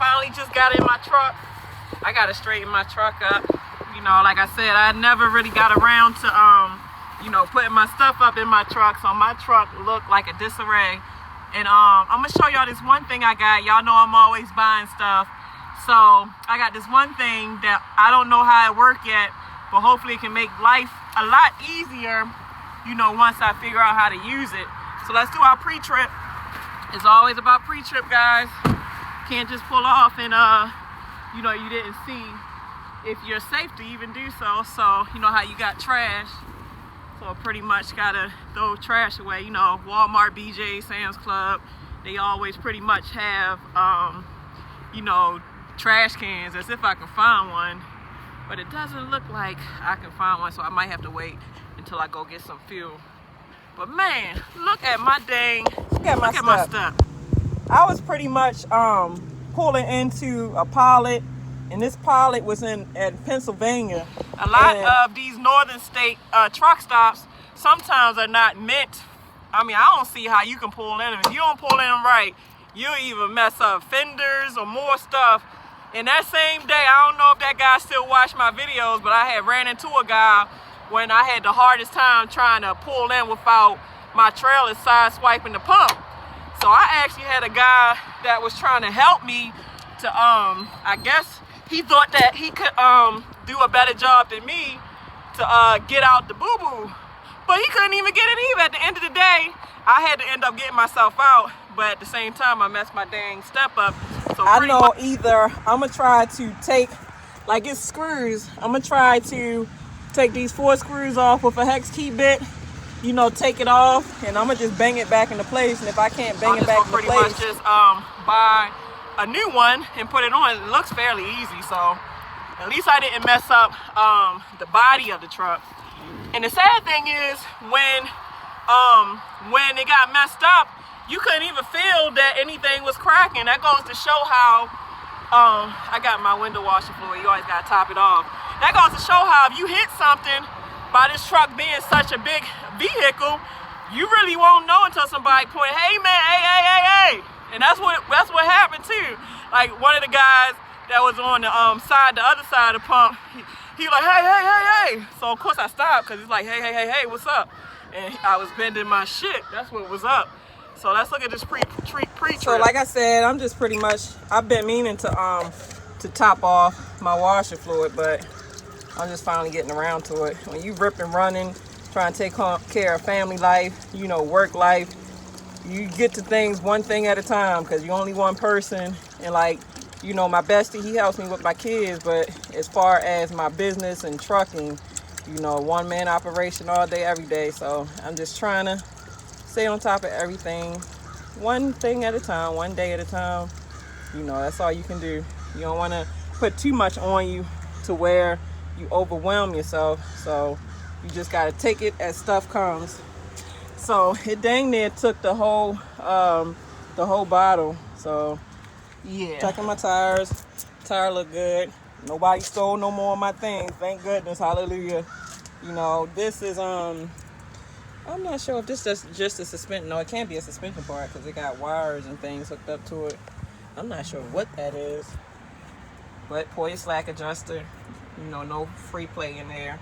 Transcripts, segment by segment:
finally just got in my truck. I gotta straighten my truck up. You know, like I said, I never really got around to you know, putting my stuff up in my truck, so my truck looked like a disarray. And I'm gonna show y'all this one thing I got. Y'all know I'm always buying stuff, so I got this one thing that I don't know how it works yet, but hopefully it can make life a lot easier, you know, once I figure out how to use it. So let's do our pre-trip. It's always about pre-trip, guys. Can't just pull off and you know, you didn't see if you're safe to even do so. So you know how you got trash, so pretty much gotta throw trash away. You know, Walmart, BJ, Sam's Club, they always pretty much have you know, trash cans, as if I can find one, but it doesn't look like I can find one, so I might have to wait until I go get some fuel. But man, look at my dang, look at my stuff. I was pretty much pulling into a pilot, and this pilot was in Pennsylvania. A lot of these northern state truck stops sometimes are not meant. I mean, I don't see how you can pull in them. If you don't pull in them right, you'll even mess up fenders or more stuff. And that same day, I don't know if that guy still watched my videos, but I had ran into a guy when I had the hardest time trying to pull in without my trailer side swiping the pump. So I actually had a guy that was trying to help me to, I guess he thought that he could do a better job than me to get out the boo-boo. But he couldn't even get it either. At the end of the day, I had to end up getting myself out. But at the same time, I messed my dang step up. So I know either I'm going to try to take, like it's screws, I'm going to try to take these 4 screws off with a hex key bit, you know, take it off, and I'm gonna just bang it back into place. And if I can't bang it back into place, pretty much just buy a new one and put it on. It looks fairly easy, so at least I didn't mess up the body of the truck. And the sad thing is, when it got messed up, you couldn't even feel that anything was cracking. That goes to show how I got my window washer fluid. You always gotta top it off. That goes to show how if you hit something, by this truck being such a big vehicle, you really won't know until somebody point, hey man, hey. And that's what happened too. Like one of the guys that was on the other side of the pump, he like, hey. So of course I stopped, because he's like, hey, what's up? And I was bending my shit. That's what was up. So let's look at this pre-trip. So like I said, I'm just pretty much, I've been meaning to top off my washer fluid, but I'm just finally getting around to it. When you rip and running, trying to take care of family life, you know, work life, you get to things one thing at a time, because you're only one person. And like, you know, my bestie, he helps me with my kids, but as far as my business and trucking, you know, one-man operation all day, every day. So I'm just trying to stay on top of everything, one thing at a time, one day at a time. You know, that's all you can do. You don't want to put too much on you to where you overwhelm yourself. So you just got to take it as stuff comes. So it dang near took the whole bottle. So yeah, checking my tires. Tire look good. Nobody stole no more of my things, thank goodness. Hallelujah. You know, this is I'm not sure if this is just a suspension. No, it can't be a suspension part, because it got wires and things hooked up to it. I'm not sure what that is. But pour your slack adjuster. You know, no free play in there.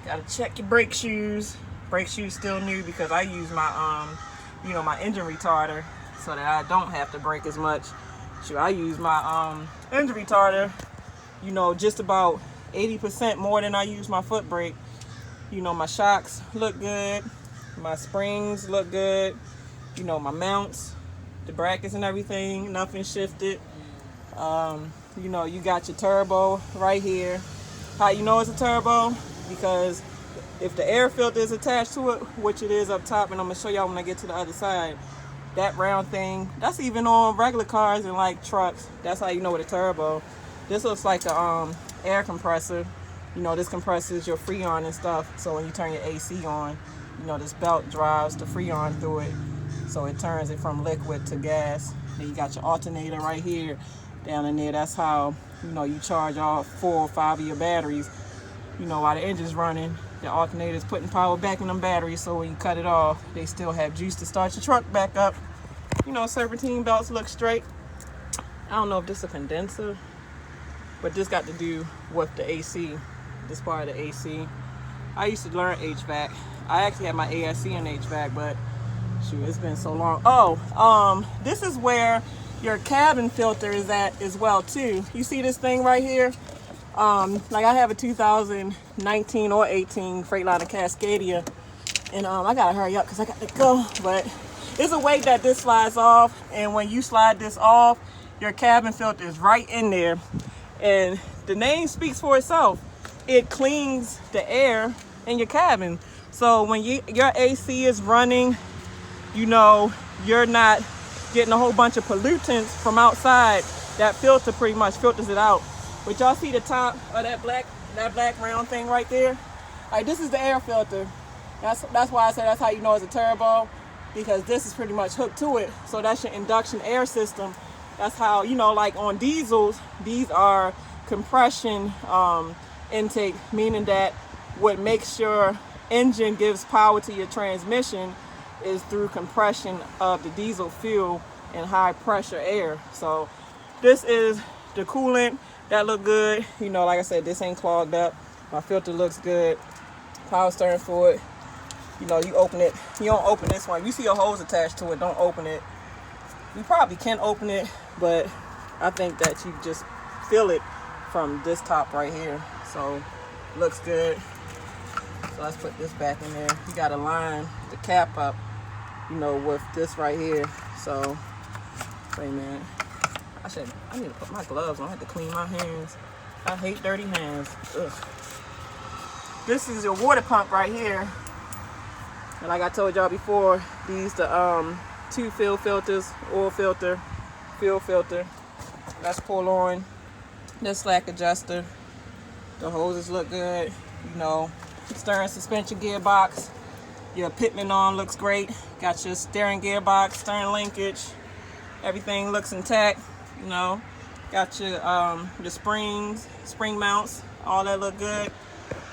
Gotta check your brake shoes. Brake shoes still new, because I use my you know, my engine retarder so that I don't have to brake as much. So I use my engine retarder, you know, just about 80% more than I use my foot brake. You know, my shocks look good, my springs look good, you know, my mounts, the brackets and everything, nothing shifted. You know, you got your turbo right here. How you know it's a turbo? Because if the air filter is attached to it, which it is up top, and I'm gonna show y'all when I get to the other side, that round thing, that's even on regular cars and like trucks. That's how you know with a turbo. This looks like a air compressor. You know, this compresses your Freon and stuff. So when you turn your AC on, you know, this belt drives the Freon through it. So it turns it from liquid to gas. Then you got your alternator right here, down in there. That's how, you know, you charge all 4 or 5 of your batteries. You know, while the engine's running, the alternator's putting power back in them batteries. So when you cut it off, they still have juice to start your truck back up. You know, serpentine belts look straight. I don't know if this is a condenser, but this got to do with the AC, this part of the AC. I used to learn HVAC. I actually had my ASC in HVAC, but shoot, it's been so long. Oh, this is where your cabin filter is at as well too. You see this thing right here? Like I have a 2019 or 18 Freightliner Cascadia, and I gotta hurry up because I got to go. But it's a way that this slides off, and when you slide this off, your cabin filter is right in there, and the name speaks for itself. It cleans the air in your cabin. So when your AC is running, you know, you're not getting a whole bunch of pollutants from outside. That filter pretty much filters it out. But y'all see the top of that black round thing right there? All right, this is the air filter. That's why I say that's how you know it's a turbo, because this is pretty much hooked to it. So that's your induction air system. That's how, you know, like on diesels, these are compression intake, meaning that what makes your engine gives power to your transmission is through compression of the diesel fuel and high pressure air. So this is the coolant. That look good. You know, like I said, this ain't clogged up. My filter looks good. Power steering fluid. You know, you open it. You don't open this one. You see a hose attached to it, don't open it. You probably can open it, but I think that you just feel it from this top right here. So looks good. So let's put this back in there. You gotta line the cap up, you know, with this right here. So wait a minute. I need to put my gloves on. I have to clean my hands. I hate dirty hands. Ugh. This is your water pump right here. And like I told y'all before, these the 2 fill filters, oil filter, fuel filter. Let's pull on this slack adjuster. The hoses look good. You know, steering suspension gearbox. Your pitman on looks great. Got your steering gearbox, steering linkage. Everything looks intact. You know, got your springs, spring mounts, all that look good.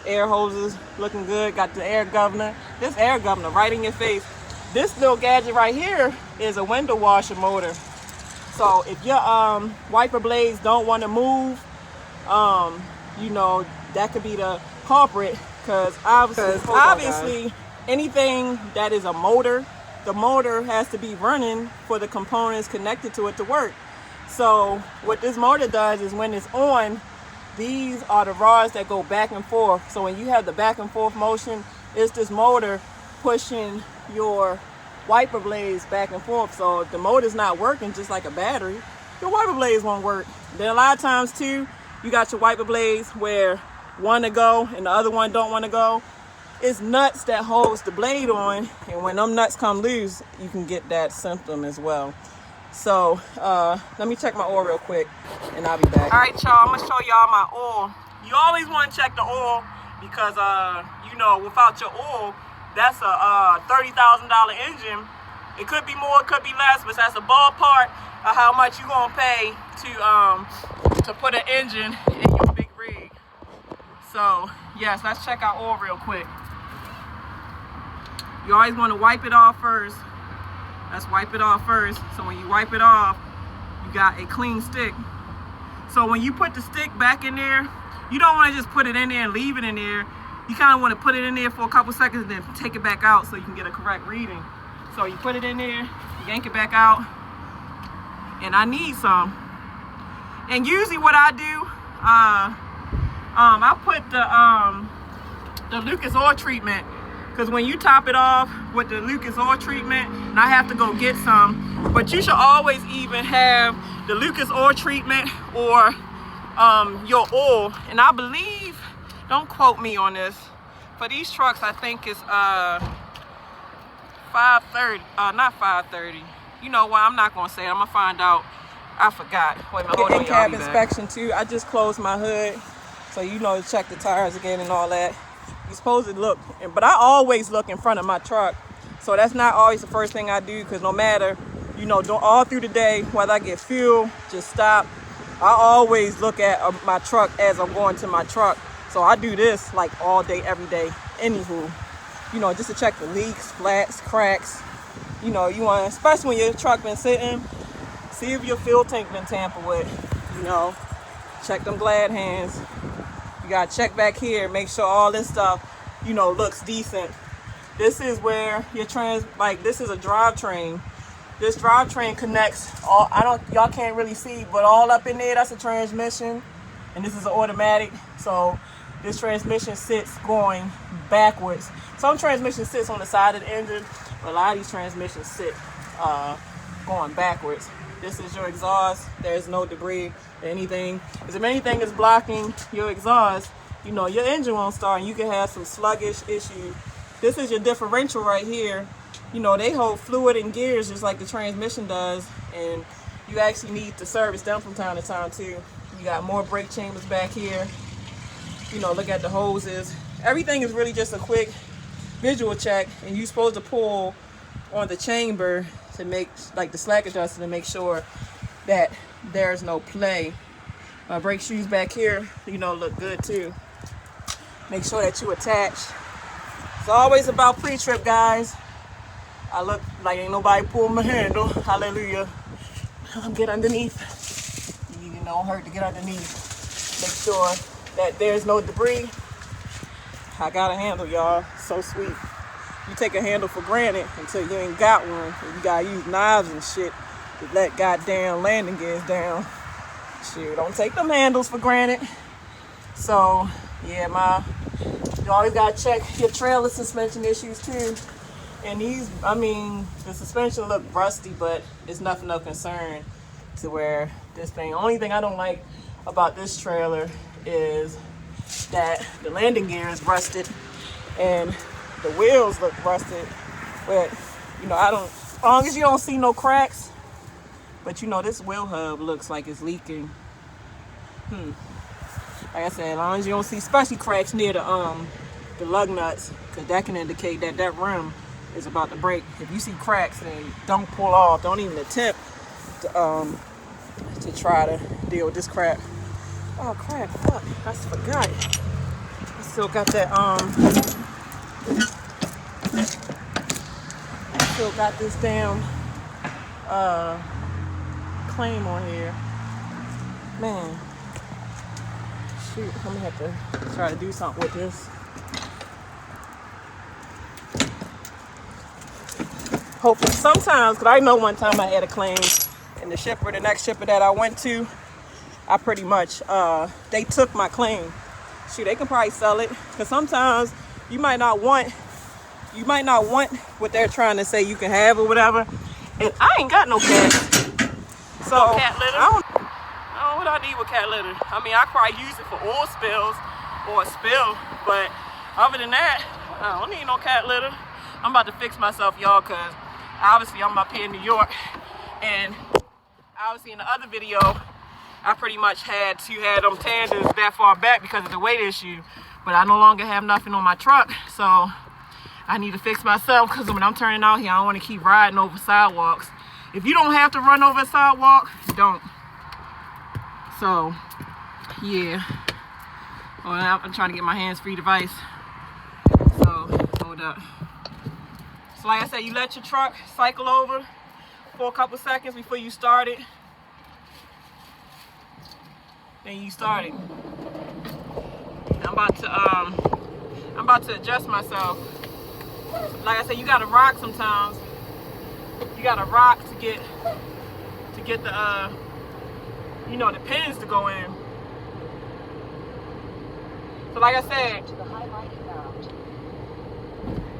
Air hoses looking good. Got the air governor. This air governor right in your face. This little gadget right here is a window washer motor. So if your wiper blades don't want to move, you know, that could be the culprit, because obviously anything that is a motor, the motor has to be running for the components connected to it to work. So what this motor does is when it's on, these are the rods that go back and forth. So when you have the back and forth motion, it's this motor pushing your wiper blades back and forth. So if the motor's not working, just like a battery, your wiper blades won't work. Then a lot of times too, you got your wiper blades where one to go and the other one don't want to go. It's nuts that holds the blade on, and when them nuts come loose, you can get that symptom as well. So let me check my oil real quick and I'll be back. All right, y'all, I'm gonna show y'all my oil. You always want to check the oil because you know, without your oil, that's a $30,000 engine. It could be more, it could be less, but that's a ballpark of how much you're gonna pay to put an engine in your big rig. So yes, let's check our oil real quick. You always want to wipe it off first. Let's wipe it off first. So when you wipe it off, you got a clean stick. So when you put the stick back in there, you don't want to just put it in there and leave it in there. You kind of want to put it in there for a couple seconds and then take it back out so you can get a correct reading. So you put it in there, yank it back out, and I need some. And usually what I do, I put the Lucas oil treatment, because when you top it off with the Lucas oil treatment, and I have to go get some, but you should always even have the Lucas oil treatment or your oil. And I believe, don't quote me on this, for these trucks I think it's 530, not 530. You know what, I'm not gonna say it, I'm gonna find out. I forgot. Wait a minute, hold on, y'all. In-cab inspection too. I just closed my hood, so you know, to check the tires again and all that. You're supposed to look, but I always look in front of my truck. So that's not always the first thing I do, because no matter, you know, all through the day, whether I get fuel, just stop, I always look at my truck as I'm going to my truck. So I do this like all day, every day, anywho. You know, just to check the leaks, flats, cracks. You know, you want, especially when your truck been sitting. See if your fuel tank been tampered with. You know, check them glad hands. You gotta check back here, make sure all this stuff, you know, looks decent. This is where your this is a drivetrain. This drivetrain connects all, y'all can't really see, but all up in there, that's a transmission. And this is an automatic. So this transmission sits going backwards. Some transmission sits on the side of the engine, but a lot of these transmissions sit going backwards. This is your exhaust. There's no debris or anything. Because if anything is blocking your exhaust, you know, your engine won't start and you can have some sluggish issues. This is your differential right here. You know, they hold fluid and gears just like the transmission does, and you actually need to service them from time to time too. You got more brake chambers back here. You know, look at the hoses. Everything is really just a quick visual check, and you're supposed to pull on the chamber to make, like the slack adjuster, to make sure that there's no play. My brake shoes back here, you know, look good too. Make sure that you attach. It's always about pre-trip, guys. I look like ain't nobody pulling my handle. Hallelujah. Get underneath. You don't hurt to get underneath. Make sure that there's no debris. I got a handle, y'all. So sweet. You take a handle for granted until you ain't got one. You gotta use knives and shit to let goddamn landing gears down. Shoot, don't take them handles for granted. So, yeah, you always gotta check your trailer suspension issues too. And these, I mean, the suspension look rusty, but it's nothing of concern to where this thing. The only thing I don't like about this trailer is that the landing gear is rusted and the wheels look rusted. But, you know, as long as you don't see no cracks, but you know, this wheel hub looks like it's leaking. Like I said, as long as you don't see, especially cracks near the lug nuts, because that can indicate that that rim is about to break. If you see cracks, then don't pull off. Don't even attempt to try to deal with this crap. Oh crap! Fuck! I forgot. I still got that I still got this damn claim on here. Man, shoot! I'm gonna have to try to do something with this. Hopefully, sometimes, because I know one time I had a claim, and the next shipper that I went to, I pretty much, they took my claim. Shoot, they can probably sell it, because sometimes you might not want what they're trying to say you can have or whatever. And I ain't got no cat. So, cat litter? I don't know what I need with cat litter. I mean, I probably use it for oil spills or a spill, but other than that, I don't need no cat litter. I'm about to fix myself, y'all, because obviously I'm up here in New York, and obviously in the other video I pretty much had to have them tandems that far back because of the weight issue, but I no longer have nothing on my truck, so I need to fix myself, because when I'm turning out here, I don't want to keep riding over sidewalks. If you don't have to run over a sidewalk, don't. So yeah, I'm trying to get my hands-free device, so hold up. So like I said, you let your truck cycle over for a couple seconds before you start it. Then you start it. I'm about to adjust myself. Like I said, you gotta rock sometimes. You gotta rock to get the you know, the pins to go in. So like I said,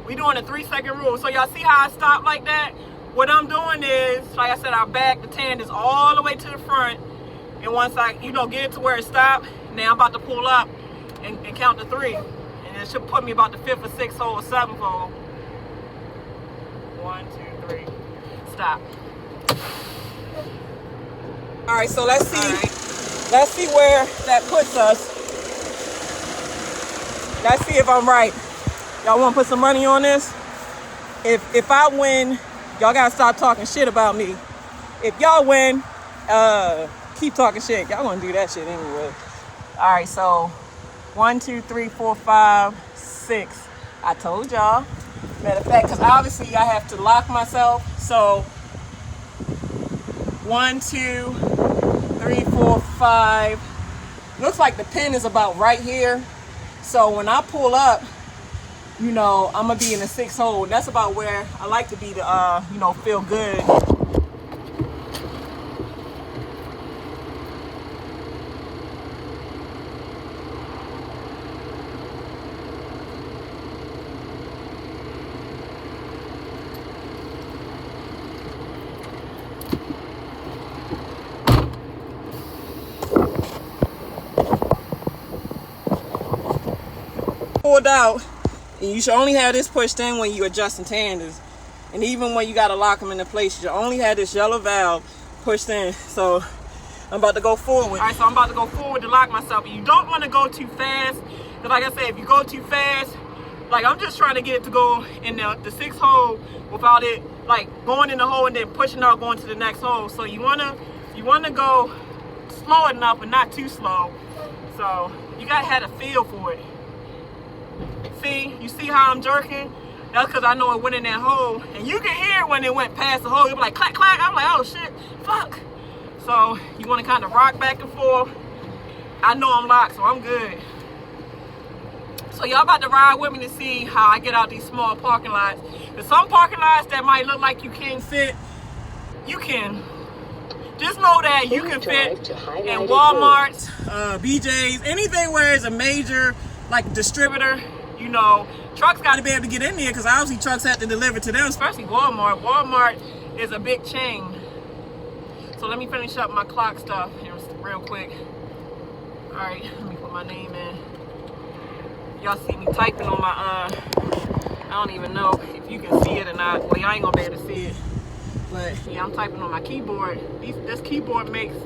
we doing a 3-second rule. So y'all see how I stop like that? What I'm doing is, like I said, I back the tandems all the way to the front. And once I, you know, get it to where it stopped, now I'm about to pull up and count to 3. And it should put me about the 5th or 6th hole or 7th hole. 1, 2, 3. Stop. All right, so let's see. Right. Let's see where that puts us. Let's see if I'm right. Y'all want to put some money on this? If I win, y'all gotta stop talking shit about me. If y'all win, keep talking shit. Y'all gonna do that shit anyway. All right, so 1, 2, 3, 4, 5, 6. I told y'all. Matter of fact, because obviously I have to lock myself. So 1, 2, 3, 4, 5. Looks like the pin is about right here. So when I pull up, you know, I'm gonna be in the 6th hole. That's about where I like to be to, you know, feel good. Pulled out, and you should only have this pushed in when you're adjusting tandems, and even when you got to lock them into place, you should only have this yellow valve pushed in. So I'm about to go forward. All right, so I'm about to go forward to lock myself. You don't want to go too fast, because like I said, if you go too fast, like I'm just trying to get it to go in the 6th hole without it like going in the hole and then pushing out going to the next hole. So you wanna go slow enough but not too slow. So you gotta have a feel for it. See, you see how I'm jerking? That's because I know it went in that hole. And you can hear it when it went past the hole. You'll be like, clack, clack. I'm like, oh shit, fuck. So you want to kind of rock back and forth. I know I'm locked, so I'm good. So y'all about to ride with me to see how I get out these small parking lots. There's some parking lots that might look like you can't fit. You can. Just know that you can fit in Walmarts, BJ's, anything where it's a major like distributor. You know, trucks got to be able to get in there because obviously trucks have to deliver to them, especially Walmart. Walmart is a big chain. So let me finish up my clock stuff here real quick. All right, let me put my name in. Y'all see me typing on my, I don't even know if you can see it or not. Well, y'all ain't gonna be able to see it. But yeah, I'm typing on my keyboard. This keyboard makes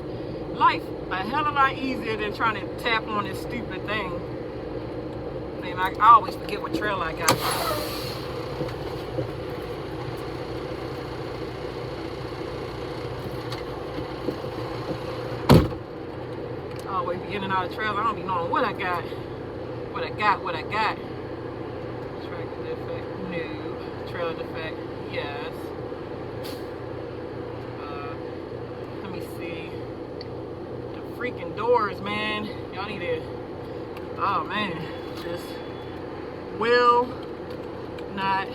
life a hell of a lot easier than trying to tap on this stupid thing. Man, I always forget what trail I got. I always be in and out of trails. I don't be knowing what I got. What I got. Tractor defect, no. Trailer defect, yes. Let me see. The freaking doors, man. Y'all need to, oh man. Just will not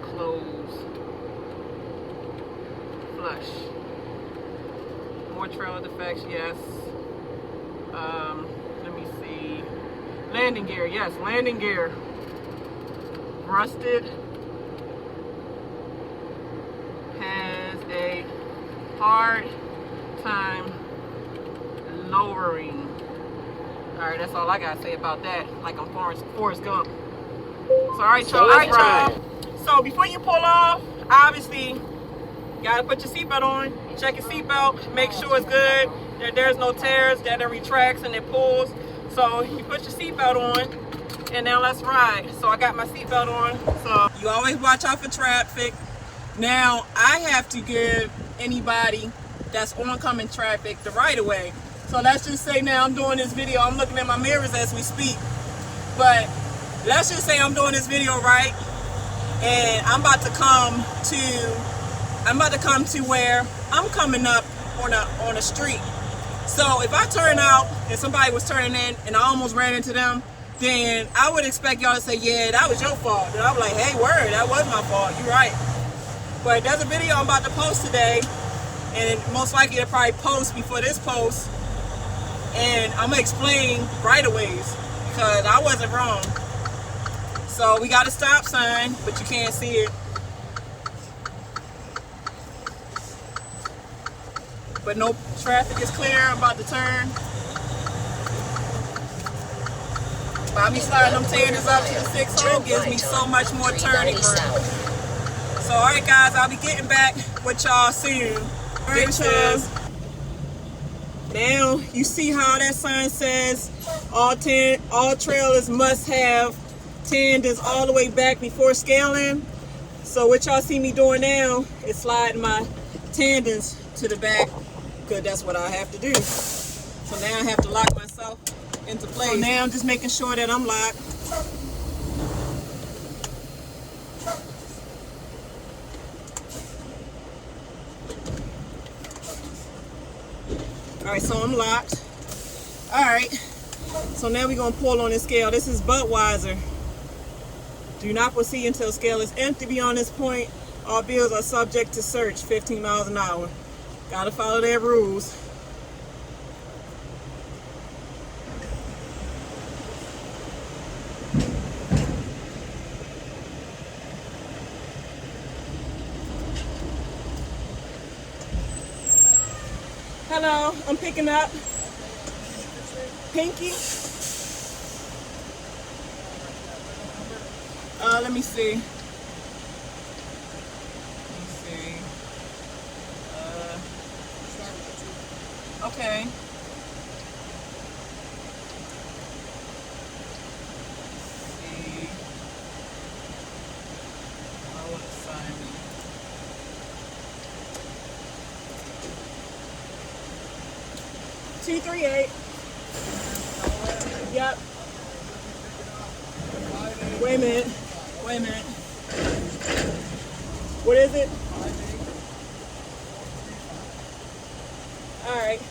close. Flush. More trailer defects, yes. Let me see. Landing gear, yes, landing gear. Rusted. Has a hard time lowering. Alright, that's all I gotta say about that. Like I'm Forrest Gump. So alright, y'all, let's ride. So before you pull off, obviously, you gotta put your seatbelt on. Check your seatbelt, make sure it's good, that there's no tears, that it retracts and it pulls. So you put your seatbelt on, and now let's ride. So I got my seatbelt on. So you always watch out for traffic. Now I have to give anybody that's oncoming traffic the right of way. So let's just say now I'm doing this video, I'm looking at my mirrors as we speak. But let's just say I'm doing this video right, and I'm about to come to where I'm coming up on a street. So if I turn out and somebody was turning in and I almost ran into them, then I would expect y'all to say, yeah, that was your fault. And I'm like, hey, word, that was my fault, you're right. But there's a video I'm about to post today, and most likely it'll probably post before this post. And I'm gonna explain right-of-ways because I wasn't wrong. So we got a stop sign, but you can't see it. But no traffic is clear. I'm about to turn. By me sliding them tandems up to the 6th hole gives me so much more turning room. So alright guys, I'll be getting back with y'all soon. Alright y'all. Now you see how that sign says all trailers must have tandems all the way back before scaling. So what y'all see me doing now is sliding my tandems to the back, because that's what I have to do. So now I have to lock myself into place. So now I'm just making sure that I'm locked. right, so I'm locked. All right, so now we're gonna pull on this scale. This is Budweiser. Do not proceed until scale is empty beyond this point. All bills are subject to search, 15 miles an hour. Gotta follow their rules. Hello, I'm picking up Pinky. Let me see. Okay. See. I want to sign me. T38. Yep. Wait a minute. Wait a minute. What is it? All right.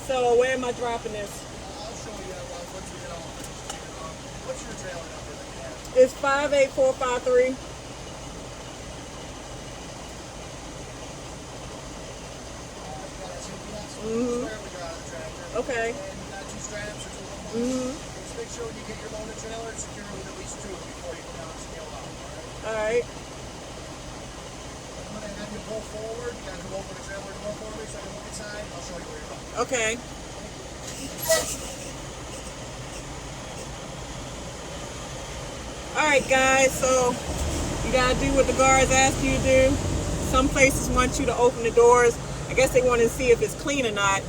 So where am I dropping this? I'll show you once we get off. What's your trailer number that you have? It's 58453. Mm-hmm. Okay. And you got 2 straps or 2 Mm-hmm. Just make sure when you get your loaded trailer, it's secure with at least 2 before you come down and scale out. All right. I'm going to have you pull forward. You got to come over the trailer door for me so I can look inside. I'll show you where you're going. Okay. All right, guys. So you gotta do what the guards ask you to do. Some places want you to open the doors. I guess they want to see if it's clean or not.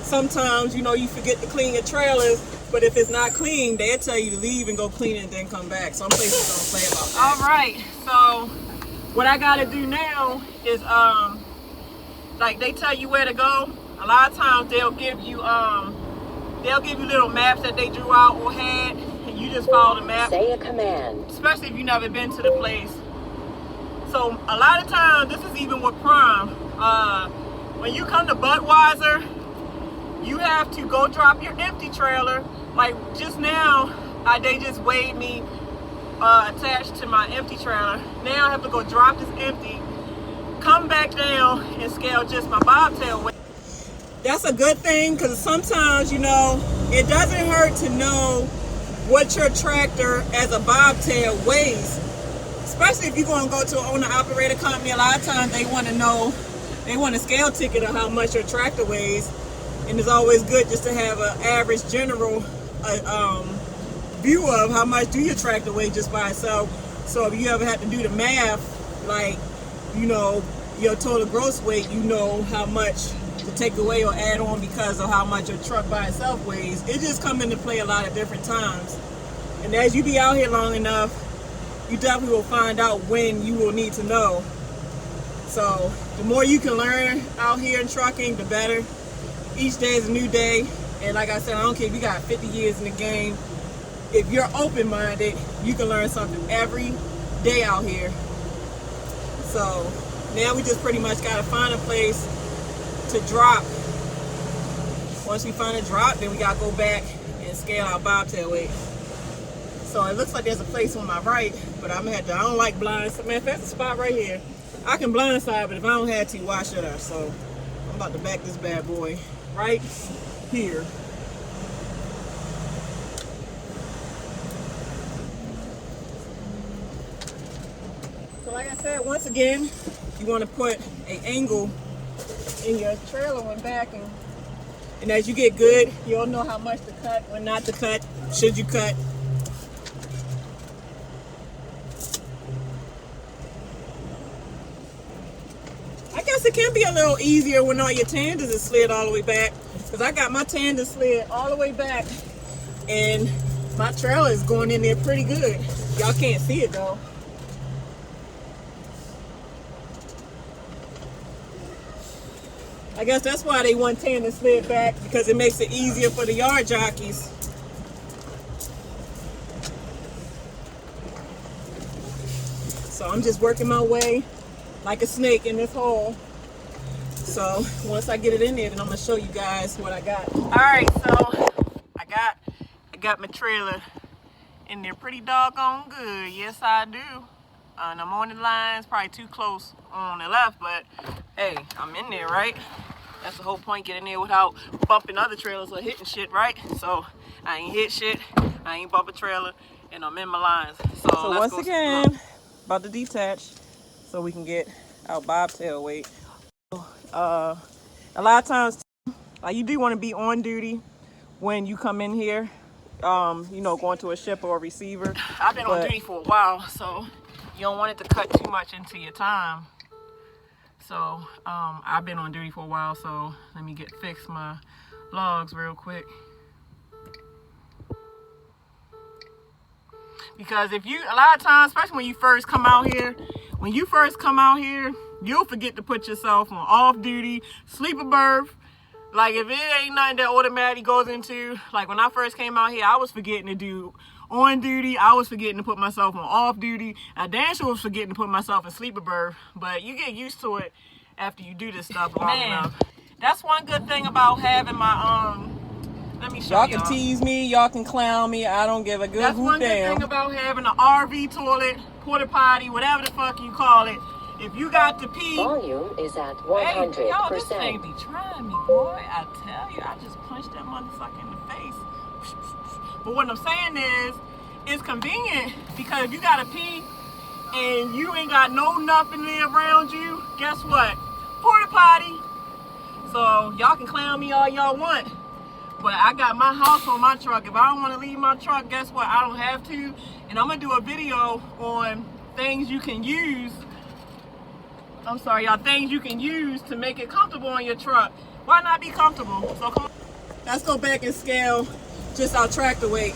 Sometimes, you know, you forget to clean your trailers, but if it's not clean, they'll tell you to leave and go clean it and then come back. Some places don't play about that. All right, so what I gotta do now is, like they tell you where to go. A lot of times they'll give you little maps that they drew out or had, and you just follow the map. Say a command. Especially if you've never been to the place. So a lot of times, this is even with Prime. When you come to Budweiser, you have to go drop your empty trailer. Like just now, they just weighed me attached to my empty trailer. Now I have to go drop this empty, come back down and scale just my bobtail weight. That's a good thing, because sometimes, you know, it doesn't hurt to know what your tractor as a bobtail weighs. Especially if you're going to go to an owner-operator company. A lot of times they want to know, they want a scale ticket of how much your tractor weighs. And it's always good just to have an average general view of how much do your tractor weigh just by itself. So if you ever have to do the math, like, you know, your total gross weight, you know how much to take away or add on because of how much your truck by itself weighs. It just come into play a lot of different times. And as you be out here long enough, you definitely will find out when you will need to know. So the more you can learn out here in trucking, the better. Each day is a new day. And like I said, I don't care if you got 50 years in the game. If you're open-minded, you can learn something every day out here. So now we just pretty much got to find a place to drop. Once we find a drop, then we got to go back and scale our bobtail weight. So it looks like there's a place on my right, but I'm gonna have to, I don't like blinds. Man, if that's a spot right here, I can blindside, but if I don't have to, why should I? So I'm about to back this bad boy right here. So like I said, once again, you want to put an angle in your trailer when backing. And as you get good, you'll know how much to cut, when not to cut, should you cut. I guess it can be a little easier when all your tanders is slid all the way back. Because I got my tanders slid all the way back. And my trailer is going in there pretty good. Y'all can't see it though. I guess that's why they want tandem slid back, because it makes it easier for the yard jockeys. So I'm just working my way like a snake in this hole. So once I get it in there, then I'm gonna show you guys what I got. All right, so I got my trailer in there pretty doggone good. Yes, I do. And I'm on the lines, probably too close on the left, but hey, I'm in there, right? That's the whole point, get in there without bumping other trailers or hitting shit, right? So I ain't hit shit, I ain't bump a trailer, and I'm in my lines. So once again, about to detach so we can get our bobtail weight. A lot of times, like, you do want to be on duty when you come in here, you know, going to a ship or a receiver. I've been on duty for a while, so you don't want it to cut too much into your time. So I've been on duty for a while, so let me fix my logs real quick. Because a lot of times, especially when you first come out here, you'll forget to put yourself on off duty, sleeper berth. Like, if it ain't nothing that automatically goes into, like when I first came out here, I was forgetting to do on duty. I was forgetting to put myself on off duty. I damn sure was forgetting to put myself in sleeper berth. But you get used to it after you do this stuff long enough. That's one good thing about having my let me show y'all. Y'all can tease me, y'all can clown me. I don't give a good That's one good thing about having an RV toilet, porta potty, whatever the fuck you call it. If you got to pee, volume is at 100%. Hey, y'all, this thing be trying me, boy. I tell you, I just punched that motherfucker in the face. But what I'm saying is, it's convenient because if you got to pee and you ain't got no nothing there around you, guess what? Porta potty. So y'all can clown me all y'all want. But I got my house on my truck. If I don't want to leave my truck, guess what? I don't have to. And I'm going to do a video on things you can use. I'm sorry, y'all. Things you can use to make it comfortable on your truck. Why not be comfortable? So come on. Let's go back and scale just our tractor weight.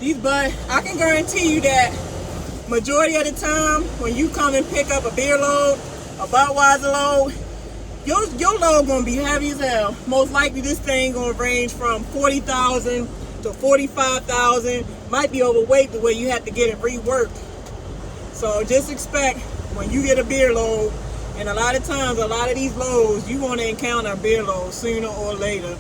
I can guarantee you that majority of the time when you come and pick up a beer load, a Budweiser load, your load gonna be heavy as hell. Most likely this thing gonna range from 40,000 to 45,000. Might be overweight the way you have to get it reworked. So just expect when you get a beer load, and a lot of times, a lot of these loads, you want to encounter a beer load sooner or later,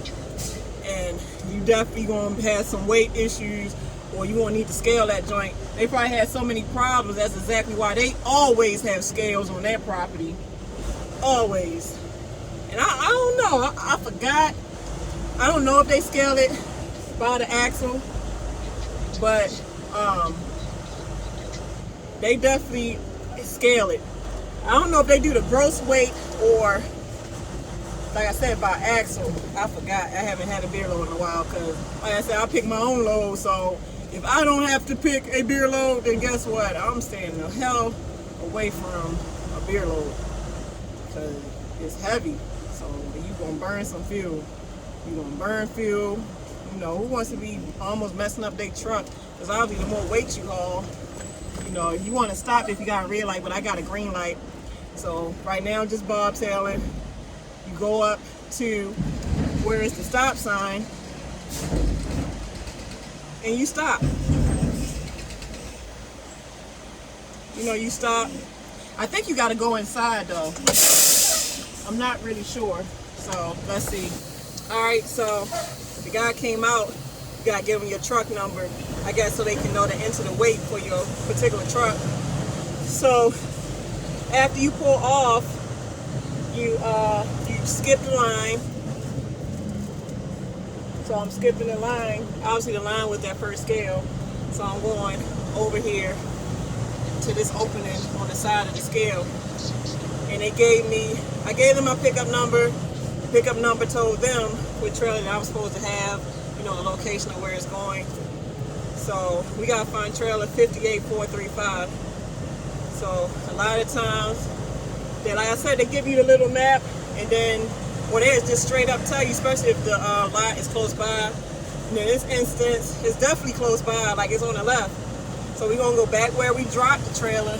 and you definitely going to have some weight issues, or you won't need to scale that joint. They probably had so many problems. That's exactly why they always have scales on their property, always. And I don't know. I forgot. I don't know if they scale it by the axle, but they definitely scale it. I don't know if they do the gross weight or, like I said, by axle. I forgot. I haven't had a beer load in a while because, like I said, I pick my own load. So if I don't have to pick a beer load, then guess what? I'm staying the hell away from a beer load because it's heavy. So you're going to burn some fuel. You're going to burn fuel. You know, who wants to be almost messing up their truck? Because obviously the more weight you haul, you know, you want to stop if you got a red light, but I got a green light. So right now, just bobtailing. You go up to where it's the stop sign, and you stop. You know, you stop. I think you got to go inside, though. I'm not really sure. So let's see. All right, so the guy came out. You got to give him your truck number, I guess, so they can know to enter the weight for your particular truck. So after you pull off, you skip the line. So I'm skipping the line. Obviously the line was that first scale. So I'm going over here to this opening on the side of the scale. And I gave them my pickup number. The pickup number told them what trailer that I was supposed to have, you know, the location of where it's going. So we got to find trailer 58435. So a lot of times, like I said, they give you the little map, and then what they just straight up tell you, especially if the lot is close by. And in this instance, it's definitely close by, like it's on the left. So we're going to go back where we dropped the trailer.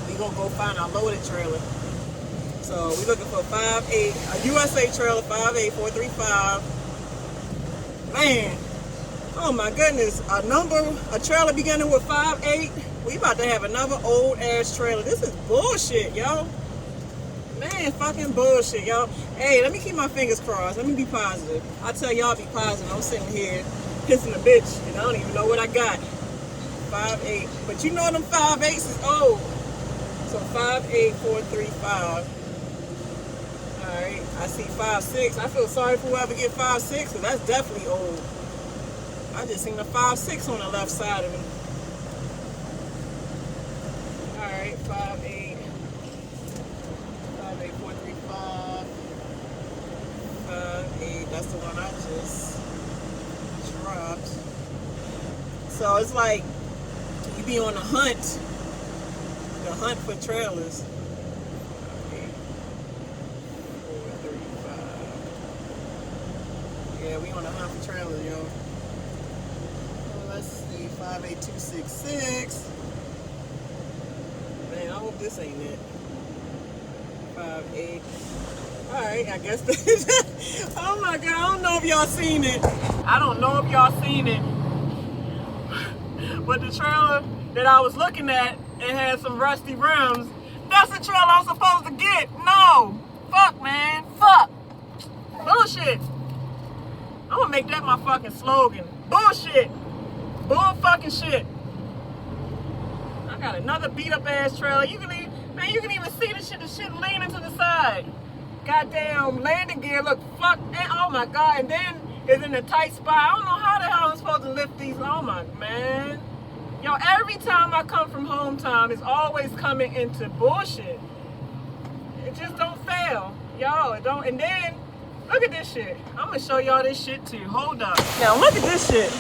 We're going to go find our loaded trailer. So we're looking for a USA trailer 58435. Man, oh my goodness, a trailer beginning with 58. We about to have another old ass trailer. This is bullshit, yo. Man, fucking bullshit, y'all. Hey, let me keep my fingers crossed. Let me be positive. I tell y'all be positive. I'm sitting here pissing a bitch, and I don't even know what I got. 5'8", but you know them 5'8" is old. So 5'8", 4'3", 5. All right, I see 5'6". I feel sorry for whoever get 5'6", because that's definitely old. I just seen the 5'6" on the left side of him. All right, 5'8", 4'3", 5. 5'8", that's the one I just dropped. So it's like you be on the hunt for trailers. 8, 4, 35. Yeah, we on the hunt for trailers, yo. Let's see, 5'8", 266. Man, I hope this ain't it. 5'8". All right, I guess this. Oh my God, I don't know if y'all seen it. But the trailer that I was looking at, it had some rusty rims. That's the trailer I'm supposed to get. No. Fuck, man. Fuck. Bullshit. I'm gonna make that my fucking slogan. Bullshit. Bull fucking shit. I got another beat up ass trailer. You can even see the shit leaning to the side. Goddamn landing gear, look, fuck, and oh my God, and then it's in a tight spot. I don't know how the hell I'm supposed to lift these. Oh my, man. Yo, every time I come from home time, it's always coming into bullshit. It just don't fail. Yo, it don't, and then, look at this shit. I'm gonna show y'all this shit too. Hold up. Now, look at this shit.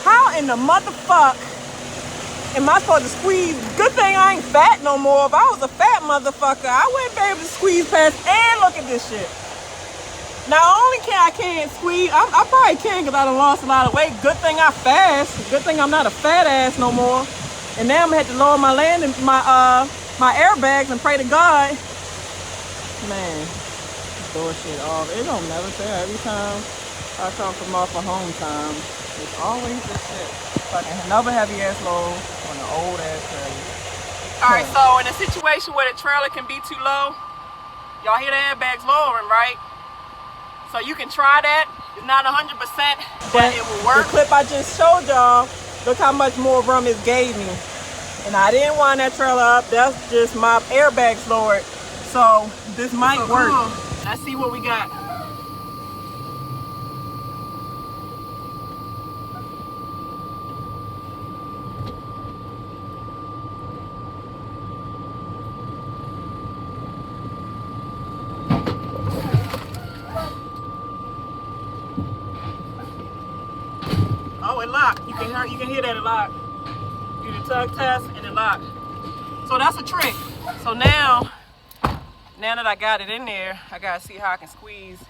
How in the motherfuck am I supposed to squeeze? Good thing I ain't fat no more. If I was a fat motherfucker, I wouldn't be able to squeeze past. And look at this shit. Not only I can't squeeze, I probably can because I done lost a lot of weight. Good thing I fast. Good thing I'm not a fat ass no more. And now I'm gonna have to lower my landing, my airbags and pray to God. Man, bullshit off. It don't never fail. Every time I come from off of home time, it's always this shit. Fucking another heavy ass load on an old ass trailer. Alright, so in a situation where the trailer can be too low, y'all hear the airbags lowering, right? So you can try that. It's not 100%, but it will work. The clip I just showed y'all, look how much more room it gave me. And I didn't wind that trailer up. That's just my airbags lowered. So this might work. Let's see what we got. Oh, it locked. You can hear that it locked. Do the tug test and it locked. So that's a trick. So now that I got it in there, I gotta see how I can squeeze.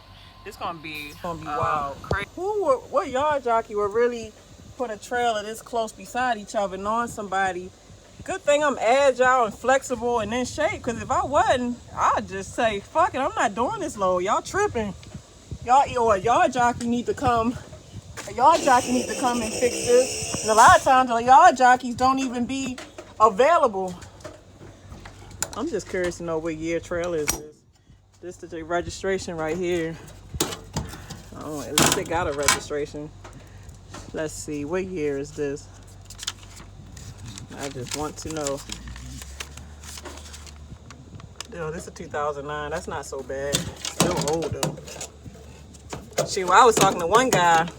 It's gonna be wild, crazy. What yard jockey would really put a trailer this close beside each other, knowing somebody? Good thing I'm agile and flexible and in shape. Cause if I wasn't, I'd just say, fuck it, I'm not doing this load. Y'all tripping. Y'all, a yard jockey need to come. A yard jockey needs to come and fix this. And a lot of times, the yard jockeys don't even be available. I'm just curious to know what year trailer is this. This is the registration right here. Oh, at least they got a registration. Let's see, what year is this? I just want to know. Yo, this is 2009. That's not so bad. Still old though. Shit, well, I was talking to one guy.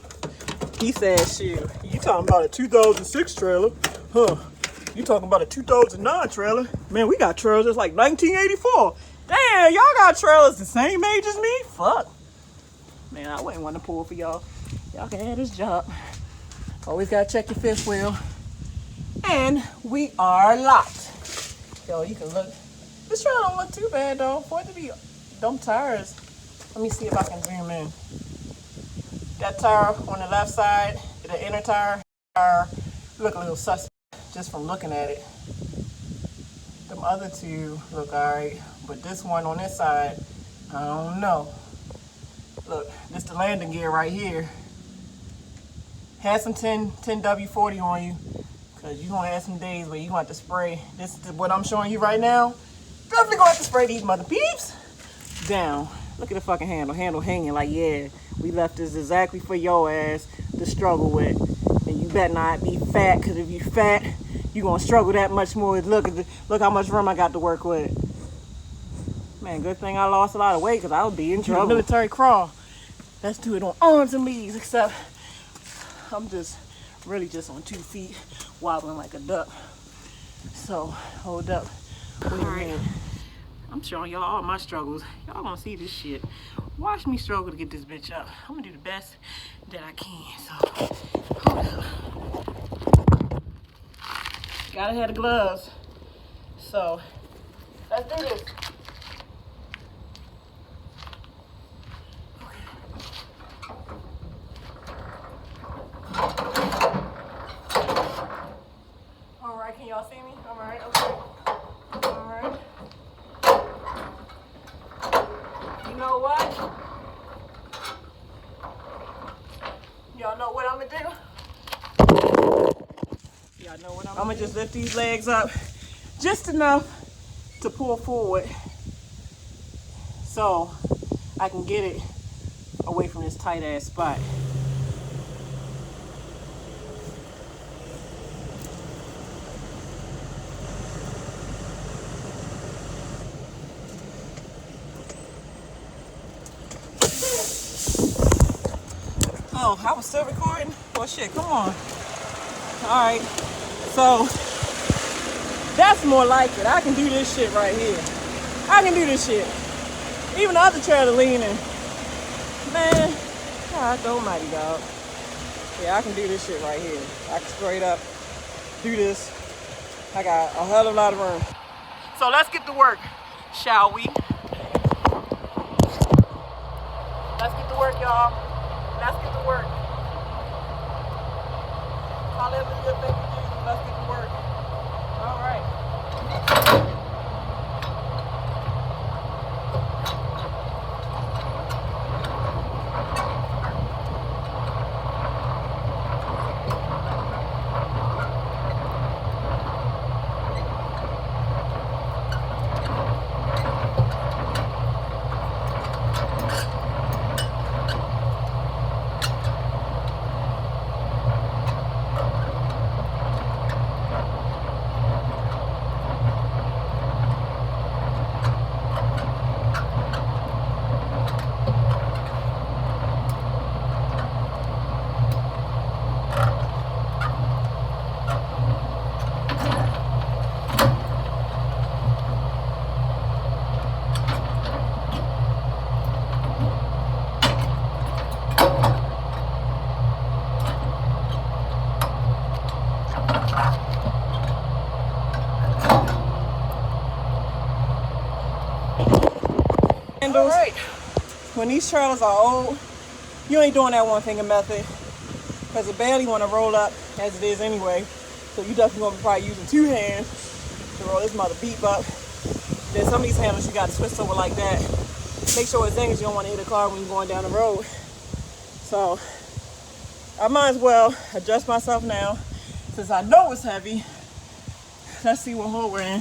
He said, shoot, you talking about a 2006 trailer? Huh. You talking about a 2009 trailer? Man, we got trailers that's like 1984. Damn, y'all got trailers the same age as me? Fuck. Man, I wouldn't want to pull for y'all. Y'all can have this job. Always gotta check your fifth wheel. And we are locked. Yo, you can look. This trailer don't look too bad though. For it to be dumb tires. Let me see if I can zoom in. That tire on the left side, the inner tire, look a little suspect just from looking at it. Them other two look alright, but this one on this side, I don't know. Look, this the landing gear right here. Have some 10W40 on you, cause you gonna have some days where you gonna have to spray. This is what I'm showing you right now. Definitely going to spray these mother peeps down. Look at the fucking handle. Handle hanging like, yeah, we left this exactly for your ass to struggle with. And you better not be fat, because if you fat, you gonna struggle that much more. Look how much room I got to work with. Man, good thing I lost a lot of weight, because I would be in trouble. Military crawl. Let's do it on arms and legs, except I'm really just on 2 feet, wobbling like a duck. So, hold up. Wait a minute. I'm showing y'all all my struggles. Y'all gonna see this shit. Watch me struggle to get this bitch up. I'm gonna do the best that I can. So, hold up. Gotta have the gloves. So, let's do this. All right, can y'all see me? All right, okay. All right. You know what? Y'all know what I'm gonna do? Y'all know what I'm gonna just lift these legs up just enough to pull forward so I can get it away from this tight ass spot. Oh, I was still recording? Well, shit, come on. All right, so that's more like it. I can do this shit right here. I can do this shit. Even the other trailer leaning. Man, God almighty, dog. Yeah, I can do this shit right here. I can straight up do this. I got a hell of a lot of room. So let's get to work, shall we? Let's get to work, y'all. Let's get to work. Hallelujah, thank you, Jesus. Let's get to work. All right. All right. When these trailers are old, you ain't doing that one finger method because it barely want to roll up as it is anyway. So you definitely going to be probably using 2 hands to roll this mother beep up. Then some of these handles you got to twist over like that. Make sure it's dangers. You don't want to hit a car when you're going down the road. So I might as well adjust myself now since I know it's heavy. Let's see what hole we're in.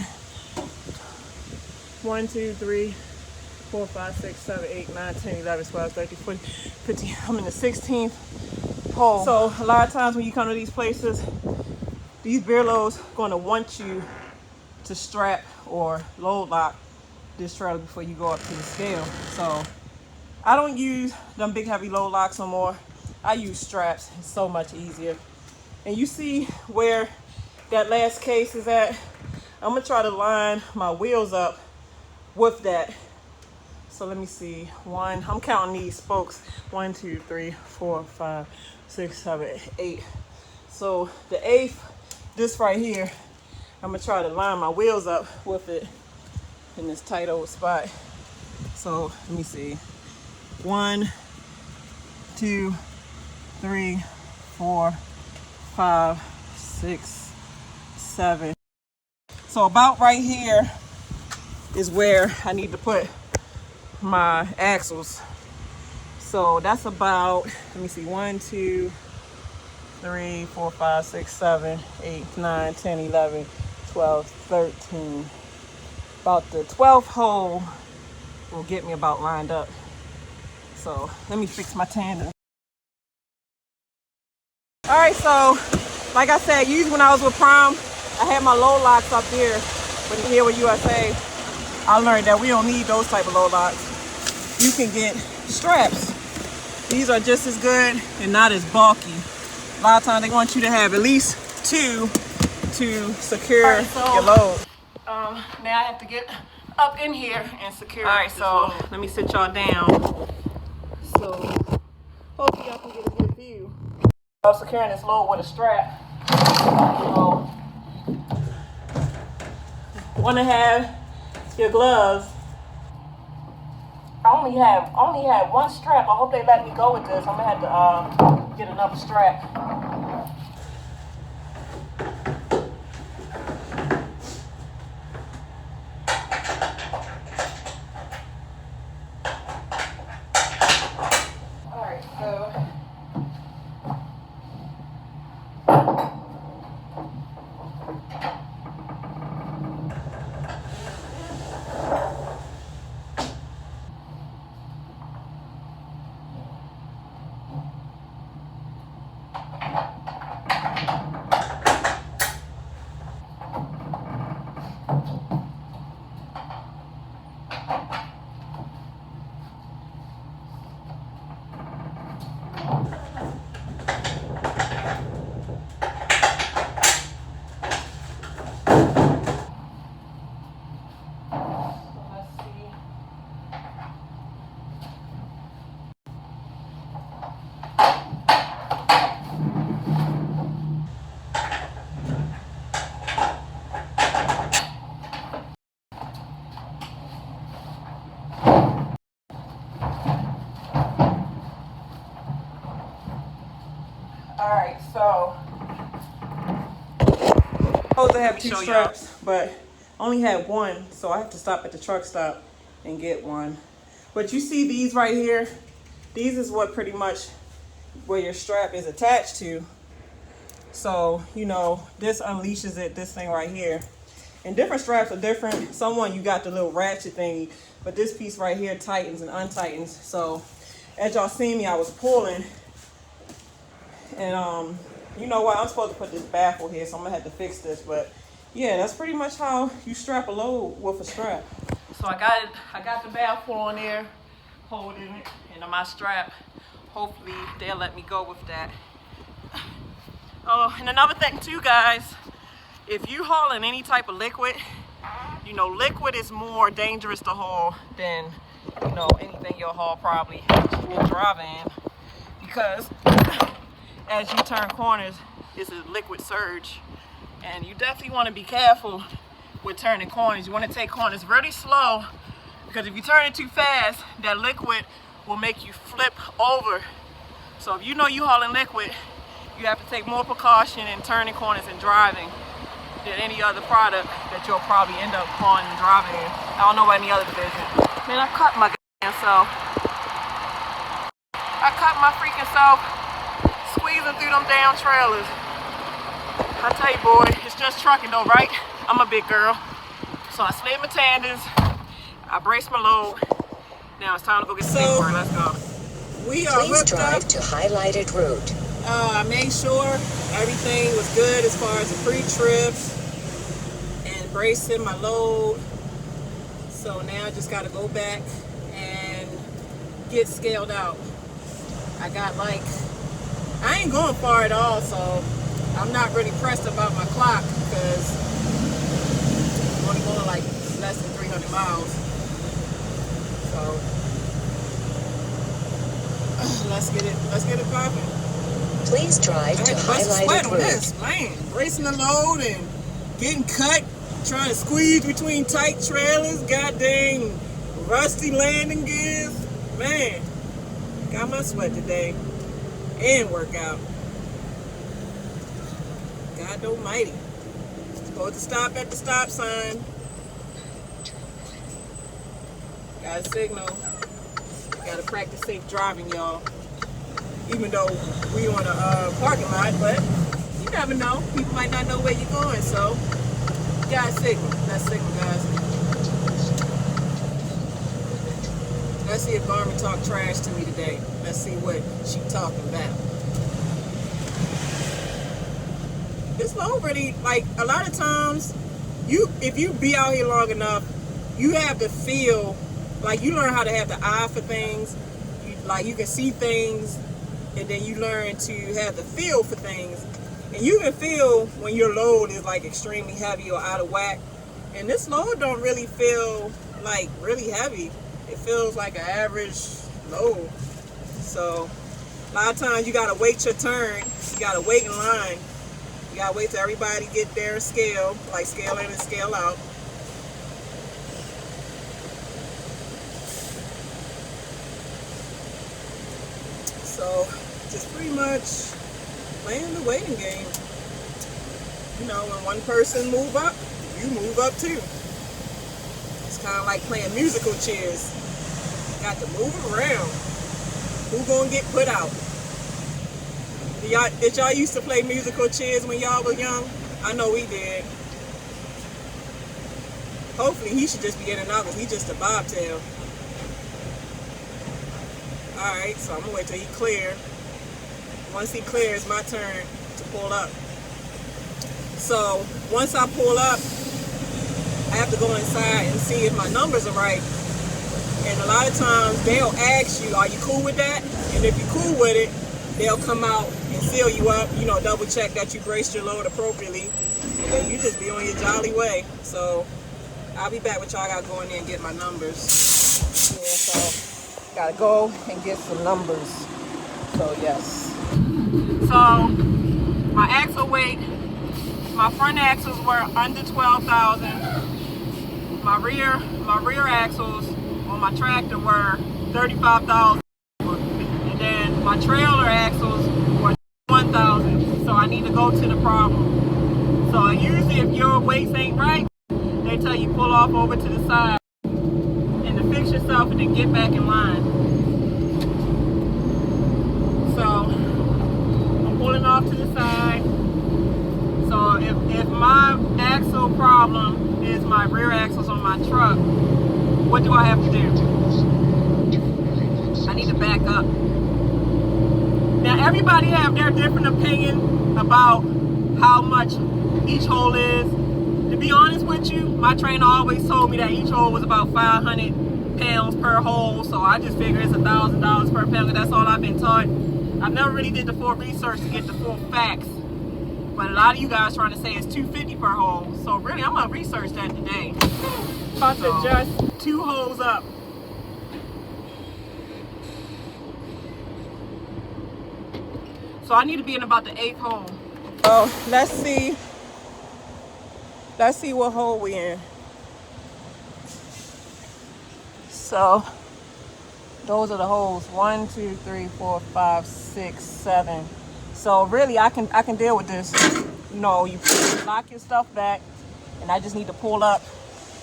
1, 2, 3, 4, 5, 6, 7, 8, 9, 10, 11, 12, 13, 14, 15. I'm in the 16th hole. So a lot of times when you come to these places, these beer loads going to want you to strap or load lock this trailer before you go up to the scale. So I don't use them big heavy load locks no more. I use straps. It's so much easier. And you see where that last case is at? I'm gonna try to line my wheels up with that. So let me see. I'm counting these spokes. 1, 2, 3, 4, 5, 6, 7, 8. So the 8th, this right here, I'm gonna try to line my wheels up with it in this tight old spot. So let me see. 1, 2, 3, 4, 5, 6, 7. So about right here is where I need to put my axles. So that's about, let me see, 1, 2, 3, 4, 5, 6, 7, 8, 9, 10, 11, 12, 13. About the 12th hole will get me about lined up. So let me fix my tandem. All right, so like I said, usually when I was with Prime, I had my low locks up there. But here with USA, I learned that we don't need those type of low locks. You can get straps. These are just as good and not as bulky. A lot of times they want you to have at least 2 to secure your load. Now I have to get up in here and secure. All right, so let me sit y'all down. So hopefully y'all can get a good view. I'm securing this load with a strap. So want to have your gloves. I only have one strap. I hope they let me go with this. I'm gonna have to get another strap. Alright, so I'm supposed to have 2 straps, but only had one, so I have to stop at the truck stop and get one. But you see these right here? These is what pretty much where your strap is attached to. So, you know, this unleashes it, this thing right here. And different straps are different. Someone you got the little ratchet thing, but this piece right here tightens and untightens. So as y'all see me, I was pulling. And you know what? I'm supposed to put this baffle here, so I'm gonna have to fix this. But yeah, that's pretty much how you strap a load with a strap. So I got the baffle on there, holding it, and my strap. Hopefully they'll let me go with that. Oh, and another thing too, guys, if you hauling any type of liquid, you know, liquid is more dangerous to haul than, you know, anything you'll haul probably in driving, because as you turn corners, it's a liquid surge. And you definitely want to be careful with turning corners. You want to take corners really slow, because if you turn it too fast, that liquid will make you flip over. So if you know you hauling liquid, you have to take more precaution in turning corners and driving than any other product that you'll probably end up hauling and driving in. I don't know about any other division. Man, I cut my self. I cut my freaking self squeezing through them damn trailers. I tell you, boy, it's just trucking though, right? I'm a big girl. So I slid my tandems, I braced my load. Now it's time to go get the paperwork. Let's go. We are Please drive to highlighted route. I made sure everything was good as far as the pre-trips and bracing my load. So now I just got to go back and get scaled out. I got I ain't going far at all, so I'm not really pressed about my clock because I'm only going less than 300 miles. So let's get it popping. Please drive to highlighted route. This, man, bracing the load and getting cut, trying to squeeze between tight trailers, goddamn rusty landing gears. Man, got my sweat today and workout. God almighty. Supposed to stop at the stop sign. Got a signal. Gotta practice safe driving, y'all. Even though we on a parking lot, but you never know. People might not know where you're going, so you got a signal. That's signal, guys. Let's see if Garmin talk trash to me today. Let's see what she talking about. This load really, like, a lot of times, if you be out here long enough, you have to feel, like, you learn how to have the eye for things. You can see things, and then you learn to have the feel for things. And you can feel when your load is, like, extremely heavy or out of whack. And this load don't really feel, like, really heavy. It feels like an average load. So, a lot of times you gotta wait your turn. You gotta wait in line. You gotta wait till everybody get their scale, like scale in and scale out. So, just pretty much playing the waiting game. You know, when one person move up, you move up too. It's kind of like playing musical chairs. Got to move around. Who gonna get put out? Did y'all used to play musical chairs when y'all were young? I know we did. Hopefully he should just be in and out because he's just a bobtail. Alright, so I'm gonna wait till he clear. Once he clears, my turn to pull up. So once I pull up, I have to go inside and see if my numbers are right. And a lot of times they'll ask you, are you cool with that? And if you're cool with it, they'll come out and seal you up, you know, double check that you braced your load appropriately. And then you just be on your jolly way. So I'll be back with y'all. I gotta go in there and get my numbers. Yeah, so gotta go and get some numbers. So yes. So my axle weight, my front axles were under 12,000. My rear axles on my tractor were 35,000. And then my trailer axles were 1,000. So I need to go to the problem. So usually if your weights ain't right, they tell you pull off over to the side and to fix yourself and then get back in line. So I'm pulling off to the side. So if my axle problem is my rear axles on my truck, what do I have to do? I need to back up. Now everybody have their different opinion about how much each hole is. To be honest with you, my trainer always told me that each hole was about 500 pounds per hole, so I just figure it's $1,000 per pound, that's all I've been taught. I've never really did the full research to get the full facts, but a lot of you guys trying to say it's $250 per hole, so really I'm gonna research that today. About to adjust 2 holes up. So I need to be in about the 8th hole. Oh, let's see what hole we in. So those are the holes. 1, 2, 3, 4, 5, 6, 7. So really I can deal with this. You know, you lock your stuff back and I just need to pull up.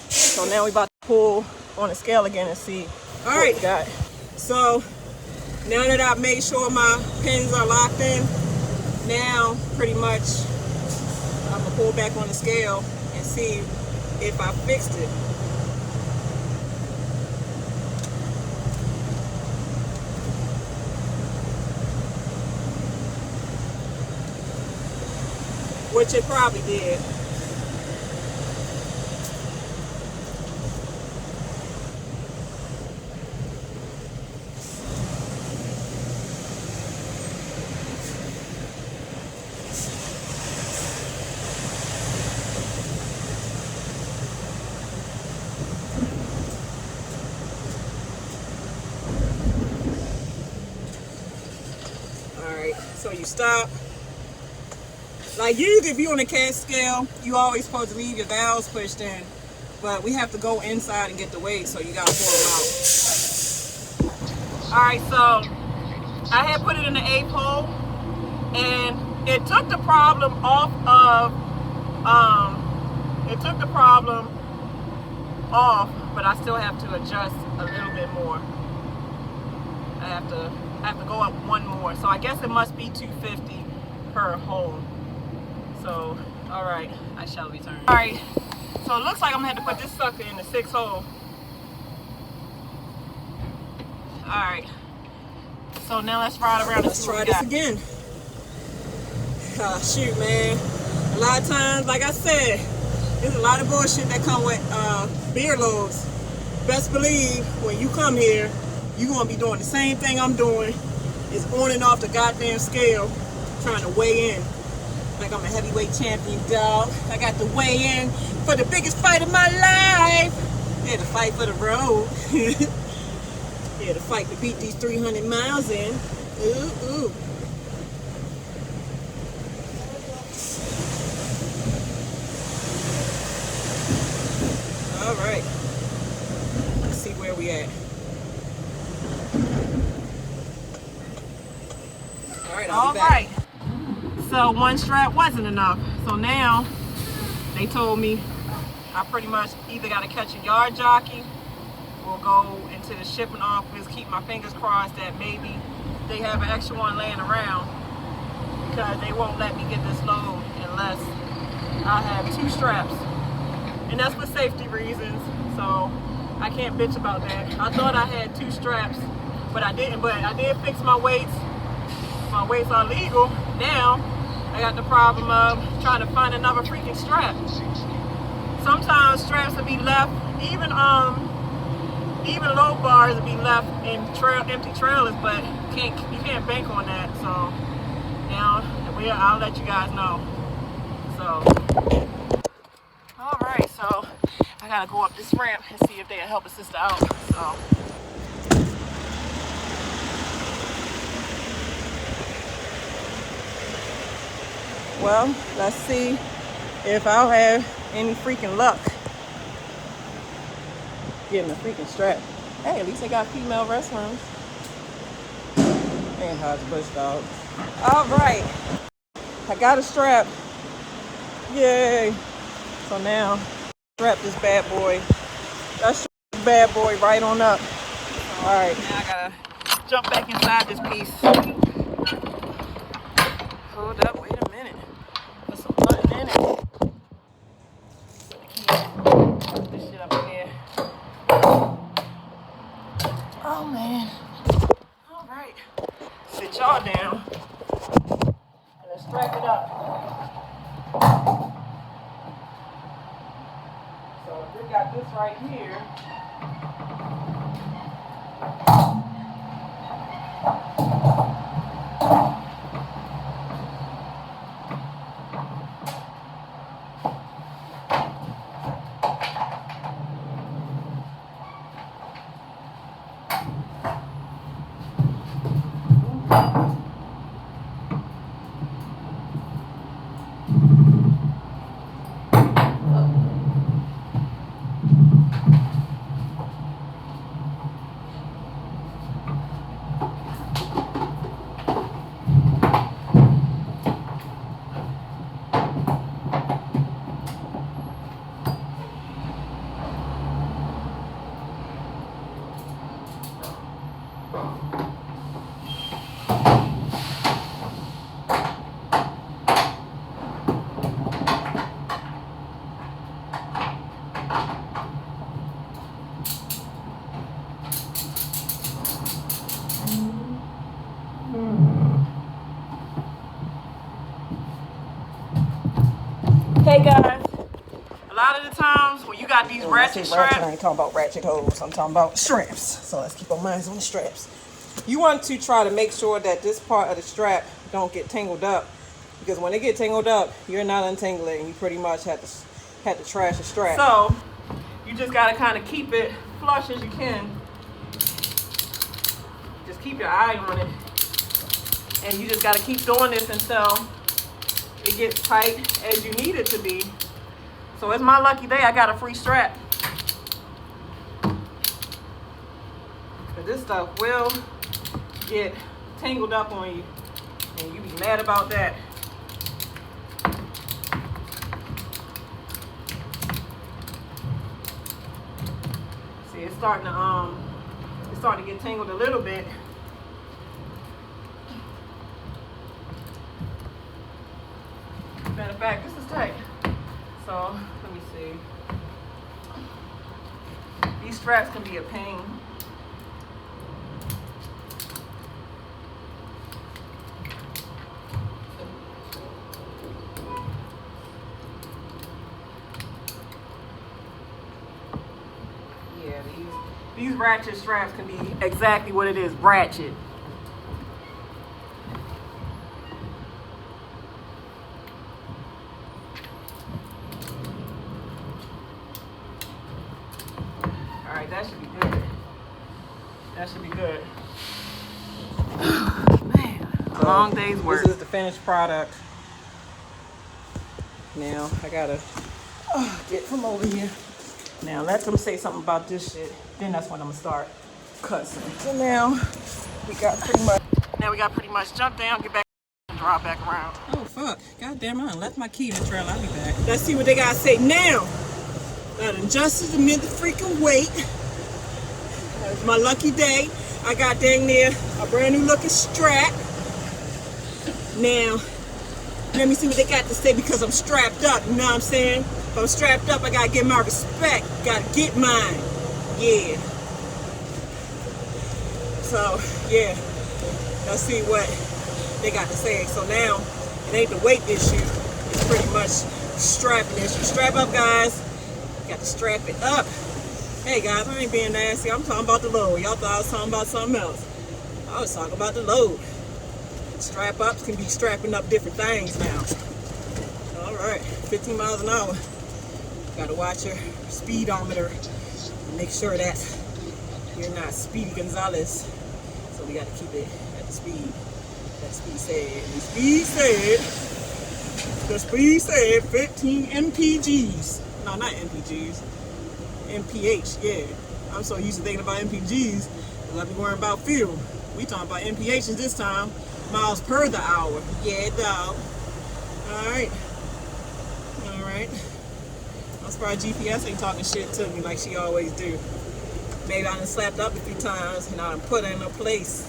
So now we about to pull on the scale again and see. All right, got. So now that I've made sure my pins are locked in, now pretty much I'm gonna pull back on the scale and see if I fixed it. Which it probably did. So you stop. Like usually if you're on a cast scale, you always supposed to leave your valves pushed in. But we have to go inside and get the weight, so you gotta pull them out. Alright, so I had put it in the 8th hole and it took the problem off but I still have to adjust a little bit more. I have to go up 1 more. So I guess it must be 250 per hole. So, all right, I shall return. All right, so it looks like I'm gonna have to put this sucker in the 6th hole. Alright. So now let's ride around and see what we got. Let's try this again. Oh, shoot, man. A lot of times, like I said, there's a lot of bullshit that come with beer loads. Best believe when you come here, you're going to be doing the same thing I'm doing. It's on and off the goddamn scale, trying to weigh in. Like I'm a heavyweight champion, dog. I got to weigh in for the biggest fight of my life. Yeah, the fight for the road. Yeah, the fight to beat these 300 miles in. Ooh, ooh. All right. Let's see where we at. All right, I'll be back. So one strap wasn't enough. So now they told me I pretty much either got to catch a yard jockey or go into the shipping office, keep my fingers crossed that maybe they have an extra one laying around, because they won't let me get this load unless I have 2 straps. And that's for safety reasons, so I can't bitch about that. I thought I had 2 straps, but I didn't. But I did fix my weights. My weights are legal. Now I got the problem of trying to find another freaking strap. Sometimes straps will be left, even low bars will be left in empty trailers, but you can't bank on that. So now I'll let you guys know. So all right, so I gotta go up this ramp and see if they'll help a sister out. So. Well, let's see if I'll have any freaking luck getting a freaking strap. Hey, at least they got female restrooms. Ain't hard to push, dog. All right, I got a strap. Yay! So now, strap this bad boy. Let's strap this bad boy right on up. All right, now I gotta jump back inside this piece. Hold up, wait a minute. Put some button in it. Put this shit up in there. Oh man. All right. Sit y'all down. And let's strap it up. So we got this right here. Hey guys, a lot of the times when you got these ratchet straps, I ain't talking about ratchet hose, I'm talking about straps. So let's keep our minds on the straps. You want to try to make sure that this part of the strap don't get tangled up, because when they get tangled up, you're not untangling and you pretty much have to trash the strap. So you just gotta kind of keep it flush as you can. Just keep your eye on it, and you just gotta keep doing this until it gets tight as you need it to be. So it's my lucky day I got a free strap. But this stuff will get tangled up on you, and you be mad about that. See, it's starting to get tangled a little bit. Matter of fact, this is tight. So let me see. These straps can be a pain. These ratchet straps can be exactly what it is, ratchet. All right, that should be good. That should be good. Man, a long day's work. This is the finished product. Now I gotta get from over here. Now let them say something about this shit. Then that's when I'm gonna start cussing. So now we got pretty much jump down, get back, and drop back around. Oh fuck! Goddamn, I left my key in the trailer. I'll be back. Let's see what they gotta say now. That injustice amid the freaking wait. It's my lucky day. I got dang near a brand new looking strap. Now, let me see what they got to say because I'm strapped up, you know what I'm saying? If I'm strapped up, I gotta get my respect. Gotta get mine. Yeah. So, yeah. Let's see what they got to say. So now, it ain't the weight issue. It's pretty much strapping issue. Strap up, guys. Got to strap it up. Hey guys, I ain't being nasty. I'm talking about the load. Y'all thought I was talking about something else. I was talking about the load. Strap ups can be strapping up different things now. All right, 15 miles an hour. Got to watch your speedometer and make sure that you're not Speedy Gonzalez. So we got to keep it at the speed. That speed said. The speed said 15 mpgs. No, not mpgs. MPH, yeah. I'm so used to thinking about MPGs because I be worrying about fuel. We talking about MPHs this time, miles per the hour. Yeah, dog. Alright. I'm surprised GPS ain't talking shit to me like she always do. Maybe I done slapped up a few times and I done put her in her place.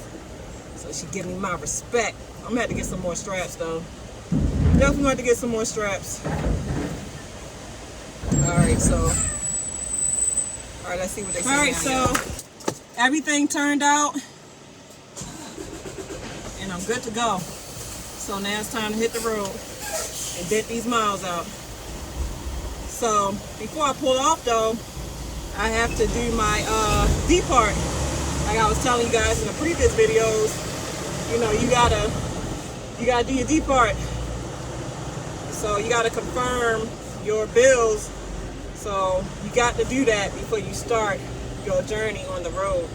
So she give me my respect. I'm gonna have to get some more straps though. Definitely have to get some more straps. Alright, so let's see what they say. All right, so everything turned out, and I'm good to go. So now it's time to hit the road and get these miles out. So before I pull off, though, I have to do my D part. Like I was telling you guys in the previous videos, you know, you gotta do your D part. So you gotta confirm your bills. So you got to do that before you start your journey on the road.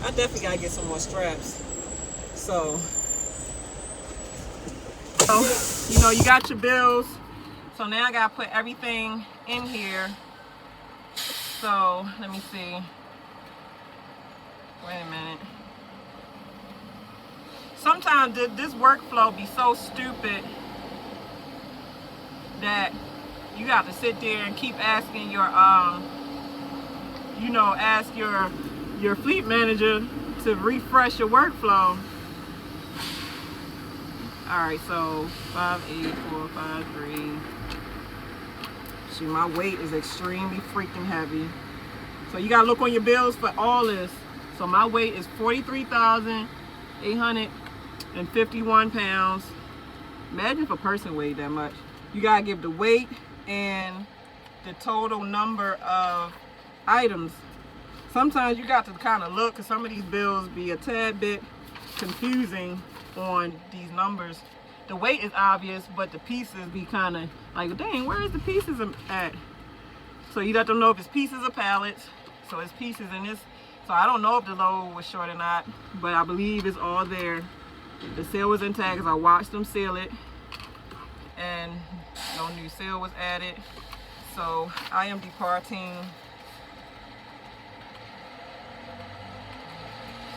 I definitely got to get some more straps. So, you know, you got your bills. So now I got to put everything in here. So, let me see. Wait a minute. Sometimes this workflow be so stupid that you got to sit there and keep asking your, ask your fleet manager to refresh your workflow. All right, so 58453. See, my weight is extremely freaking heavy. So you gotta look on your bills for all this. So my weight is 43,851 pounds. Imagine if a person weighed that much. You gotta give the weight and the total number of items. Sometimes you got to kind of look because some of these bills be a tad bit confusing on these numbers. The weight is obvious, but the pieces be kind of like, dang, where is the pieces at? So you let them know if it's pieces or pallets. So it's pieces in this. So I don't know if the load was short or not, but I believe it's all there. The seal was intact because I watched them seal it. And no new seal was added. So I am departing.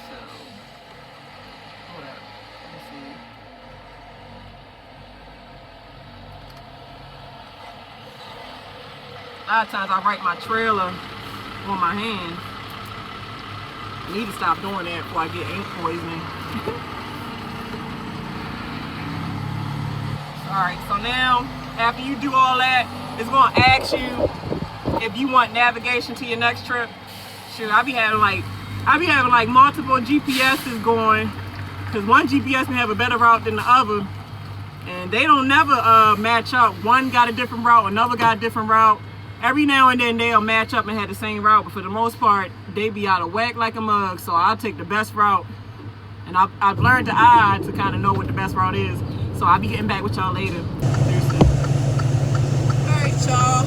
So hold up. Let me see. A lot of times I write my trailer on my hand. I need to stop doing that before I get ink poisoning. Alright, so now after you do all that, it's gonna ask you if you want navigation to your next trip. Shoot, I be having like multiple GPSs going, because one GPS may have a better route than the other, and they don't never match up. One got a different route, another got a different route. every now and then they'll match up and have the same route, but for the most part, they be out of whack like a mug. So I'll take the best route, and I've learned the eye to kind of know what the best route is. So I'll be getting back with y'all later. All right, y'all.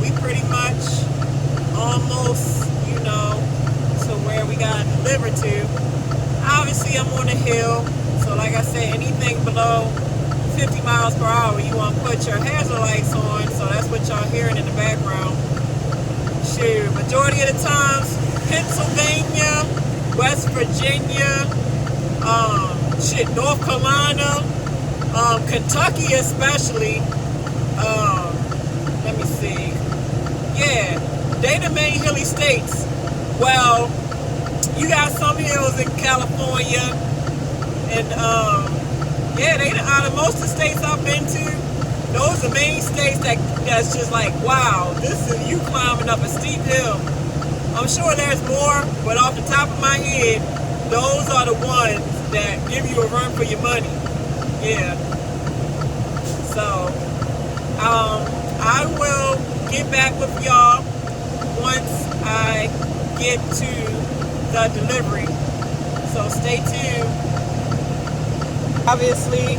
We pretty much almost, you know, to where we got delivered to. Obviously, I'm on a hill, so like I said, anything below 50 miles per hour, you want to put your hazard lights on, so that's what y'all hearing in the background. Shoot, majority of the times, Pennsylvania, West Virginia, North Carolina, Kentucky especially, let me see, yeah, they the main hilly states. Well, you got some hills in California, and yeah, they out of most of the states I've been to, those are the main states that's just like, wow, this is you climbing up a steep hill. I'm sure there's more, but off the top of my head, those are the ones that give you a run for your money. Yeah. So, I will get back with y'all once I get to the delivery. So stay tuned. Obviously,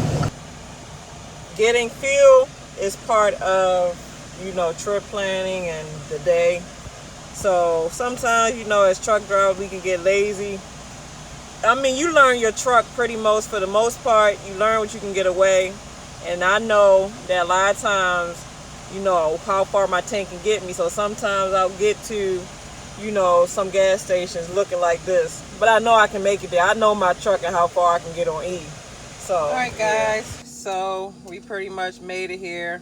getting fuel is part of, you know, trip planning and the day. So sometimes, you know, as truck drivers, we can get lazy. I mean, you learn your truck pretty much for the most part. You learn what you can get away. And I know that a lot of times, you know, how far my tank can get me. So sometimes I'll get to, you know, some gas stations looking like this. But I know I can make it there. I know my truck and how far I can get on E. So, all right, guys. Yeah. So we pretty much made it here.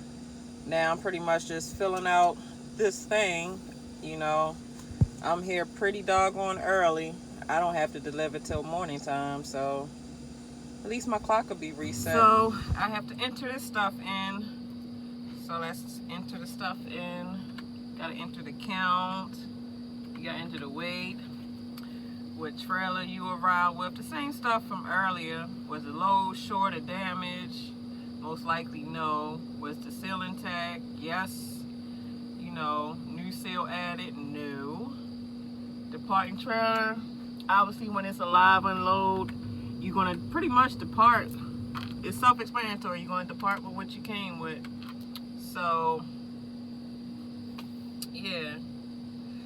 Now I'm pretty much just filling out this thing. You know, I'm here pretty doggone early. I don't have to deliver till morning time, so at least my clock will be reset. So I have to enter this stuff in. So let's enter the stuff in. Gotta enter the count. You gotta enter the weight. What trailer you arrived with. The same stuff from earlier. Was the load short or damaged? Most likely no. Was the seal intact? Yes. You know, new seal added? No. Departing trailer. Obviously when it's a live unload, you're gonna pretty much depart. It's self-explanatory. You're gonna depart with what you came with. So yeah.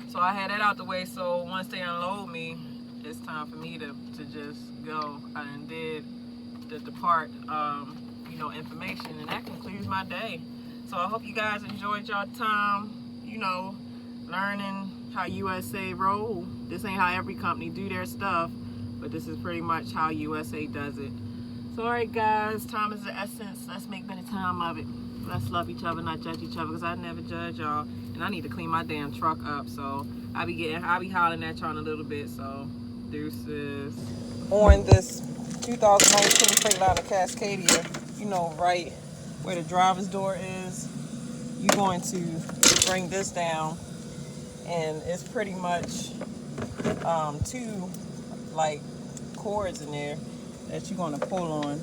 So I had that out the way, so once they unload me, it's time for me to just go. I done did the depart you know, information, and that concludes my day. So I hope you guys enjoyed your time, you know, learning how USA roll. This ain't how every company do their stuff, but this is pretty much how USA does it. So all right, guys, time is the essence. Let's make better time of it. Let's love each other, not judge each other, because I never judge y'all. And I need to clean my damn truck up, so I'll be hollering at y'all in a little bit. So deuces. On this 2019 Freightliner Cascadia, you know, right where the driver's door is, you're going to bring this down, and it's pretty much two like cords in there that you're going to pull on.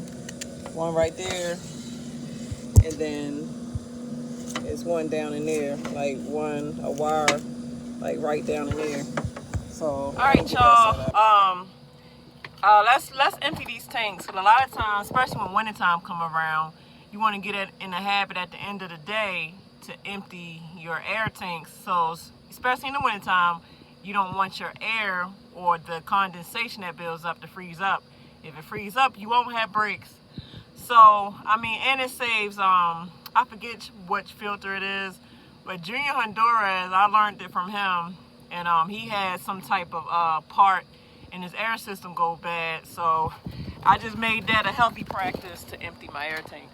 One right there, and then there's one down in there, like a wire like right down in there. So all right, y'all, let's empty these tanks, because a lot of times, especially when wintertime come around, you want to get it in the habit at the end of the day to empty your air tanks. So especially in the wintertime, you don't want your air or the condensation that builds up to freeze up. If it freezes up, you won't have brakes. So I mean, and it saves I forget which filter it is, but Junior Honduras, I learned it from him, and he had some type of part in his air system go bad, so I just made that a healthy practice to empty my air tank.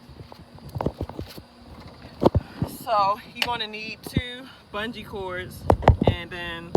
So you're going to need 2 bungee cords, and then